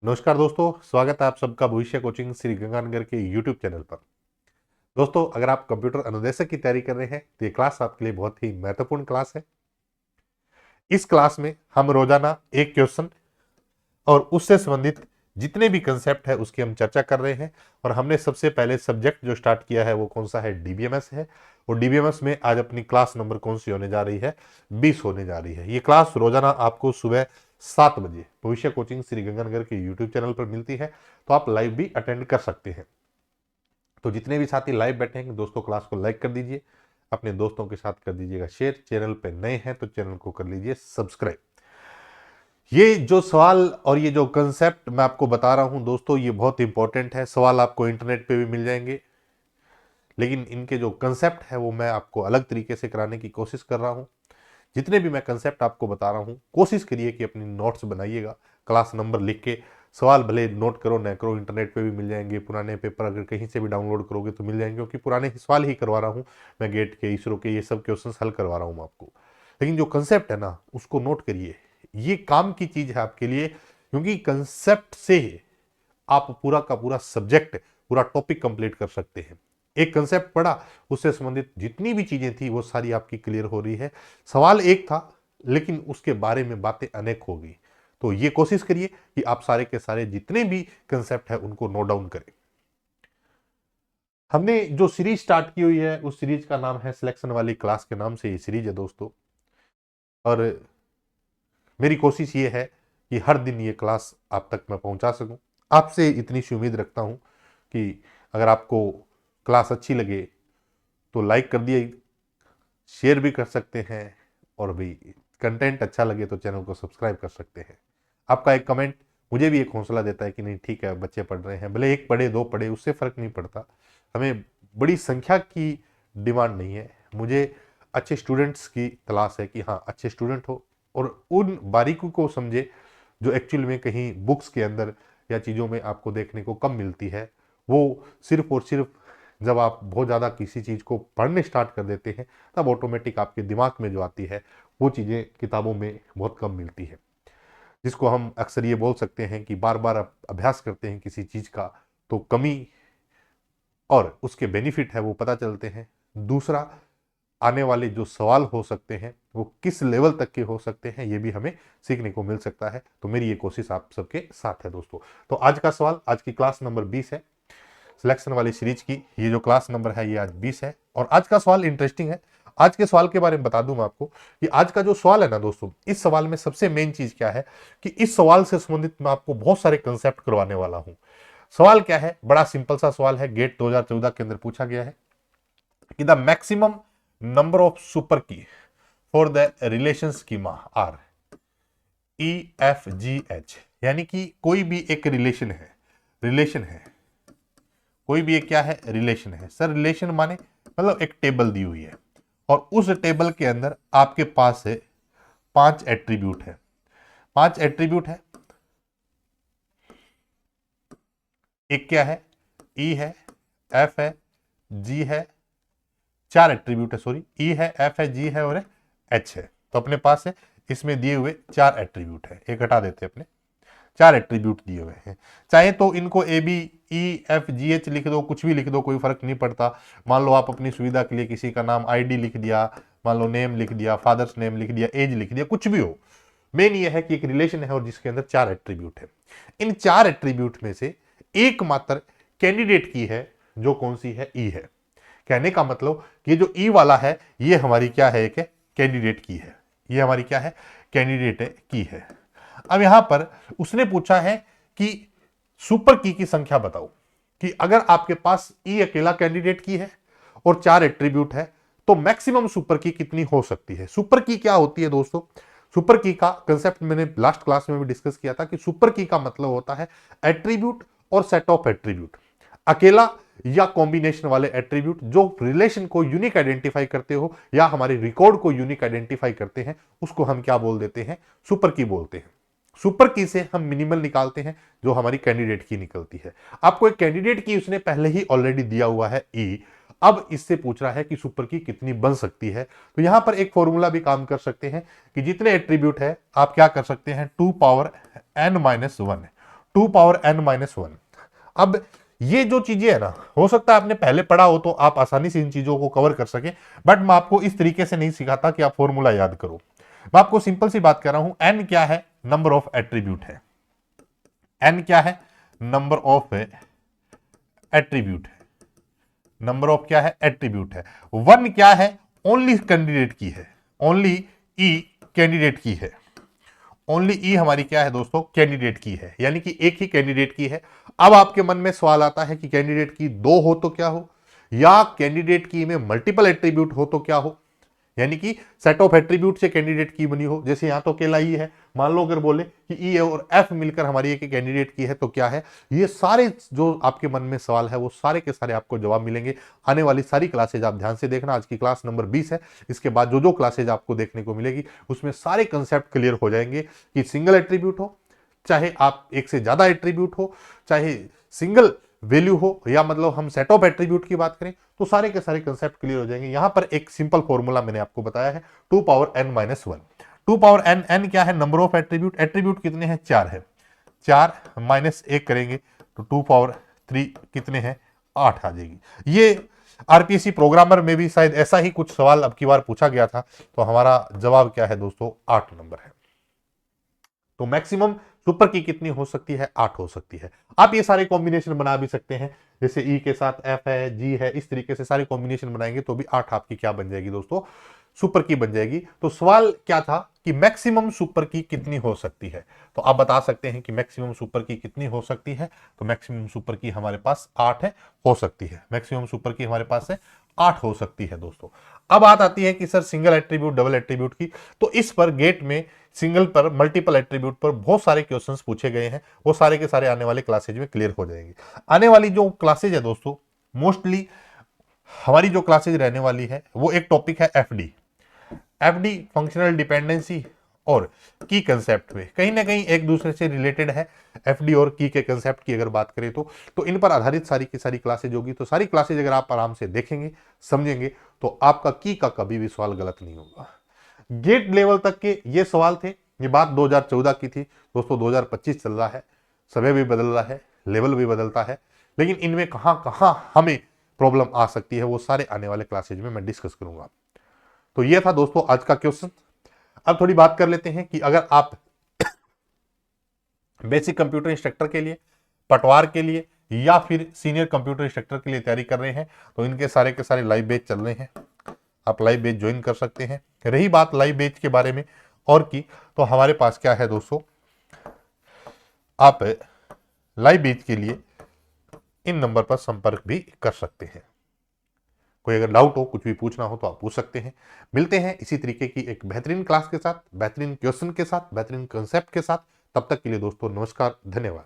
नमस्कार दोस्तों, स्वागत है आप सबका भविष्य कोचिंग श्री गंगानगर के यूट्यूब चैनल पर। दोस्तों, अगर आप कंप्यूटर अनुदेशक की तैयारी कर रहे हैं तो ये क्लास आपके लिए बहुत ही महत्वपूर्ण क्लास है। इस क्लास में हम रोजाना एक क्वेश्चन और उससे संबंधित जितने भी कंसेप्ट है उसकी हम चर्चा कर रहे हैं। और हमने सबसे पहले सब्जेक्ट जो स्टार्ट किया है वो कौन सा है, डीबीएमएस है। और डीबीएमएस में आज अपनी क्लास नंबर कौन सी होने जा रही है, 20 होने जा रही है। ये क्लास रोजाना आपको सुबह 7 बजे भविष्य कोचिंग श्री गंगानगर के यूट्यूब चैनल पर मिलती है, तो आप लाइव भी अटेंड कर सकते हैं। तो जितने भी साथी लाइव बैठे हैं दोस्तों, क्लास को लाइक कर दीजिए, अपने दोस्तों के साथ कर दीजिएगा शेयर। चैनल पे नए हैं तो चैनल को कर लीजिए सब्सक्राइब। ये जो सवाल और ये जो कंसेप्ट मैं आपको बता रहा हूं दोस्तों, ये बहुत इंपॉर्टेंट है। सवाल आपको इंटरनेट पे भी मिल जाएंगे, लेकिन इनके जो कंसेप्ट है वो मैं आपको अलग तरीके से कराने की कोशिश कर रहा हूं। जितने भी मैं कंसेप्ट आपको बता रहा हूं, कोशिश करिए कि अपनी नोट्स बनाइएगा, क्लास नंबर लिख के। सवाल भले नोट करो न करो, इंटरनेट पे भी मिल जाएंगे। पुराने पेपर अगर कहीं से भी डाउनलोड करोगे तो मिल जाएंगे, क्योंकि पुराने सवाल ही करवा रहा हूँ मैं। गेट के, इसरो के, ये सब क्वेश्चन हल करवा रहा हूँ आपको। लेकिन जो कंसेप्ट है ना, उसको नोट करिए। ये काम की चीज है आपके लिए, क्योंकि कंसेप्ट से आप पूरा का पूरा सब्जेक्ट, पूरा टॉपिक कंप्लीट कर सकते हैं। एक कंसेप्ट पढ़ा, उससे संबंधित जितनी भी चीजें थी वो सारी आपकी क्लियर हो रही है। सवाल एक था लेकिन उसके बारे में बातें अनेक हो गई। तो ये कोशिश करिए कि आप सारे के सारे जितने भी कंसेप्ट है उनको नोट डाउन करें। हमने जो सीरीज स्टार्ट की हुई है उस सीरीज का नाम है सिलेक्शन वाली क्लास के नाम से ये सीरीज है दोस्तों। और मेरी कोशिश ये है कि हर दिन ये क्लास आप तक मैं पहुंचा सकूं। आपसे इतनी सी उम्मीद रखता हूं कि अगर आपको क्लास अच्छी लगे तो लाइक कर दिए, शेयर भी कर सकते हैं, और भी कंटेंट अच्छा लगे तो चैनल को सब्सक्राइब कर सकते हैं। आपका एक कमेंट मुझे भी एक हौसला देता है कि नहीं ठीक है, बच्चे पढ़ रहे हैं। भले एक पढ़े दो पढ़े, उससे फर्क नहीं पड़ता। हमें बड़ी संख्या की डिमांड नहीं है, मुझे अच्छे स्टूडेंट्स की तलाश है कि हाँ, अच्छे स्टूडेंट हो और उन बारीकियों को समझे जो एक्चुअल में कहीं बुक्स के अंदर या चीज़ों में आपको देखने को कम मिलती है। वो सिर्फ और सिर्फ जब आप बहुत ज़्यादा किसी चीज़ को पढ़ने स्टार्ट कर देते हैं, तब ऑटोमेटिक आपके दिमाग में जो आती है वो चीज़ें किताबों में बहुत कम मिलती है। जिसको हम अक्सर ये बोल सकते हैं कि बार बार अभ्यास करते हैं किसी चीज़ का तो कमी और उसके बेनिफिट है वो पता चलते हैं। दूसरा, आने वाले जो सवाल हो सकते हैं वो किस लेवल तक के हो सकते हैं ये भी हमें सीखने को मिल सकता है। तो मेरी ये कोशिश आप सबके साथ है दोस्तों। तो आज का सवाल, आज की क्लास नंबर 20 है सिलेक्शन वाली सीरीज की। ये जो क्लास नंबर है ये आज 20 है। और आज का सवाल इंटरेस्टिंग है। आज के सवाल के बारे में बता दूं मैं आपको कि आज का जो सवाल है ना दोस्तों, इस सवाल में सबसे मेन चीज क्या है कि इस सवाल से संबंधित मैं आपको बहुत सारे कंसेप्ट करवाने वाला हूं। सवाल क्या है, बड़ा सिंपल सा सवाल है, गेट 2014 के अंदर पूछा गया है कि the maximum number of super key for the relation schema are EFGH। यानी कि कोई भी एक रिलेशन है, कोई भी एक क्या है, रिलेशन है। सर रिलेशन माने मतलब एक टेबल दी हुई है और उस टेबल के अंदर आपके पास है 5 एट्रीब्यूट है। 5 एट्रीब्यूट है। एक क्या है, ई है, एफ है, जी है। 4 एट्रीब्यूट है, सॉरी, ई है, एफ है, जी है और एच है। तो अपने पास है इसमें दिए हुए 4 एट्रीब्यूट है। एक हटा देते अपने, 4 एट्रीब्यूट दिए हुए हैं। चाहे तो इनको ABEFGH लिख दो, कुछ भी लिख दो, कोई फर्क नहीं पड़ता। मान लो आप अपनी सुविधा के लिए किसी का नाम ID लिख दिया, मान लो नेम लिख दिया, फादर्स नेम लिख दिया, एज लिख दिया, कुछ भी हो। मेन ये है कि एक रिलेशन है और जिसके अंदर 4 एट्रीब्यूट है। इन 4 एट्रीब्यूट में से एकमात्र कैंडिडेट की है, जो कौन सी है, ई है। कहने का मतलब कि जो ई वाला है ये हमारी क्या है, एक कैंडिडेट की है। ये हमारी क्या है, कैंडिडेट की है। अब यहां पर उसने पूछा है कि सुपर की संख्या बताओ, कि अगर आपके पास ई अकेला कैंडिडेट की है और 4 एट्रीब्यूट है तो मैक्सिमम सुपर की कितनी हो सकती है। सुपर की क्या होती है दोस्तों, सुपर की का कंसेप्ट मैंने लास्ट क्लास में भी डिस्कस किया था कि सुपर की का मतलब होता है एट्रीब्यूट और सेट ऑफ एट्रीब्यूट। अकेला या कॉम्बिनेशन वाले एट्रीब्यूट जो रिलेशन को यूनिक आइडेंटिफाई करते हो या हमारे रिकॉर्ड को यूनिक आइडेंटिफाई करते हैं, उसको हम क्या बोल देते हैं, सुपर की बोलते हैं। सुपर की से हम मिनिमल निकालते हैं जो हमारी कैंडिडेट की निकलती है। आपको एक कैंडिडेट की उसने पहले ही ऑलरेडी दिया हुआ है ई। अब इससे पूछ रहा है कि सुपर की कितनी बन सकती है। तो यहां पर एक फॉर्मूला भी काम कर सकते हैं कि जितने एट्रीब्यूट है आप क्या कर सकते हैं, 2 पावर n-1, 2 पावर n-1। अब ये जो चीजें है ना, हो सकता है आपने पहले पढ़ा हो तो आप आसानी से इन चीजों को कवर कर सके, बट मैं आपको इस तरीके से नहीं सिखाता कि आप फॉर्मूला याद करो। मैं आपको सिंपल सी बात कर रहा हूं, n क्या है, नंबर ऑफ एट्रीब्यूट है। n क्या है, नंबर ऑफ एट्रीब्यूट है। नंबर ऑफ क्या है, एट्रीब्यूट है। 1 क्या है, ओनली कैंडिडेट की है, ओनली ई कैंडिडेट की है। ओनली ई हमारी क्या है दोस्तों, कैंडिडेट की है, यानी कि एक ही कैंडिडेट की है। अब आपके मन में सवाल आता है कि कैंडिडेट की 2 हो तो क्या हो, या कैंडिडेट की में मल्टीपल एट्रीब्यूट हो तो क्या हो, यानी कि सेट ऑफ एट्रीब्यूट से कैंडिडेट की बनी हो। जैसे यहां तो अकेला ई है, मान लो अगर बोले कि ई और एफ मिलकर हमारी एक कैंडिडेट की है तो क्या है। ये सारे जो आपके मन में सवाल है वो सारे के सारे आपको जवाब मिलेंगे आने वाली सारी क्लासेज। आप ध्यान से देखना, आज की क्लास नंबर 20 है, इसके बाद जो जो क्लासेज आपको देखने को मिलेगी उसमें सारे कंसेप्ट क्लियर हो जाएंगे कि सिंगल एट्रीब्यूट हो, चाहे आप एक से ज्यादा एट्रीब्यूट हो, चाहे सिंगल वैल्यू हो, या मतलब हम सेट ऑफ एट्रीब्यूट की बात करें तो सारे के सारे कंसेप्ट क्लियर हो जाएंगे। यहां पर एक सिंपल फॉर्मूला मैंने आपको बताया है, 2 power n-1। 2 power n, n क्या है, नंबर ऑफ एट्रीब्यूट। एट्रीब्यूट कितने हैं, 4 है, 4 माइनस 1 करेंगे तो 2 पावर 3 कितने हैं, 8 आ जाएगी। ये आरपीएससी प्रोग्रामर में भी शायद ऐसा ही कुछ सवाल अब की बार पूछा गया था, तो हमारा जवाब क्या है दोस्तों, 8 नंबर है। तो मैक्सिमम सुपर की कितनी हो सकती है, 8 हो सकती है। आप ये सारे कॉम्बिनेशन बना भी सकते हैं, जैसे ई के साथ एफ है, जी है, इस तरीके से सारे कॉम्बिनेशन बनाएंगे तो भी 8 आपकी क्या बन जाएगी दोस्तों, सुपर की बन जाएगी। तो सवाल क्या था कि मैक्सिमम सुपर की कितनी हो सकती है, तो आप बता सकते हैं कि मैक्सिमम सुपर की कितनी हो सकती है। तो मैक्सिमम सुपर की हमारे पास 8 है, हो सकती है। मैक्सिमम सुपर की हमारे पास है 8 हो सकती है दोस्तों। अब बात आती है कि sir single attribute, double attribute की, तो इस पर गेट में सिंगल पर, मल्टीपल एट्रीब्यूट पर बहुत सारे क्वेश्चंस पूछे गए हैं, वो सारे के सारे आने वाले क्लासेज में क्लियर हो जाएंगे। आने वाली जो क्लासेज है दोस्तों, मोस्टली हमारी जो क्लासेज रहने वाली है वो एक टॉपिक है एफडी। एफडी फंक्शनल डिपेंडेंसी और की कंसेप्ट में कहीं ना कहीं एक दूसरे से रिलेटेड है। एफडी और की के कंसेप्ट की अगर बात करें तो इन पर आधारित सारी की सारी क्लासेज होगी। तो सारी क्लासेज अगर आप आराम से देखेंगे, समझेंगे, तो आपका की का कभी भी सवाल गलत नहीं होगा। गेट लेवल तक के ये सवाल थे। ये बात 2014 की थी दोस्तों, 2025 चल रहा है, समय भी बदल रहा है, लेवल भी बदलता है, लेकिन इनमें कहां कहां हमें प्रॉब्लम आ सकती है वो सारे आने वाले क्लासेज में मैं डिस्कस करूंगा। तो ये था दोस्तों आज का क्वेश्चन। अब थोड़ी बात कर लेते हैं कि अगर आप बेसिक कंप्यूटर इंस्ट्रक्टर के लिए, पटवार के लिए, या फिर सीनियर कंप्यूटर इंस्ट्रक्टर के लिए तैयारी कर रहे हैं तो इनके सारे के सारे लाइव बैच चल रहे हैं, आप लाइव बैच ज्वाइन कर सकते हैं। रही बात लाइव बैच के बारे में और की, तो हमारे पास क्या है दोस्तों, आप लाइव बैच के लिए इन नंबर पर संपर्क भी कर सकते हैं। कोई अगर डाउट हो, कुछ भी पूछना हो तो आप पूछ सकते हैं। मिलते हैं इसी तरीके की एक बेहतरीन क्लास के साथ, बेहतरीन क्वेश्चन के साथ, बेहतरीन कंसेप्ट के साथ। तब तक के लिए दोस्तों नमस्कार, धन्यवाद।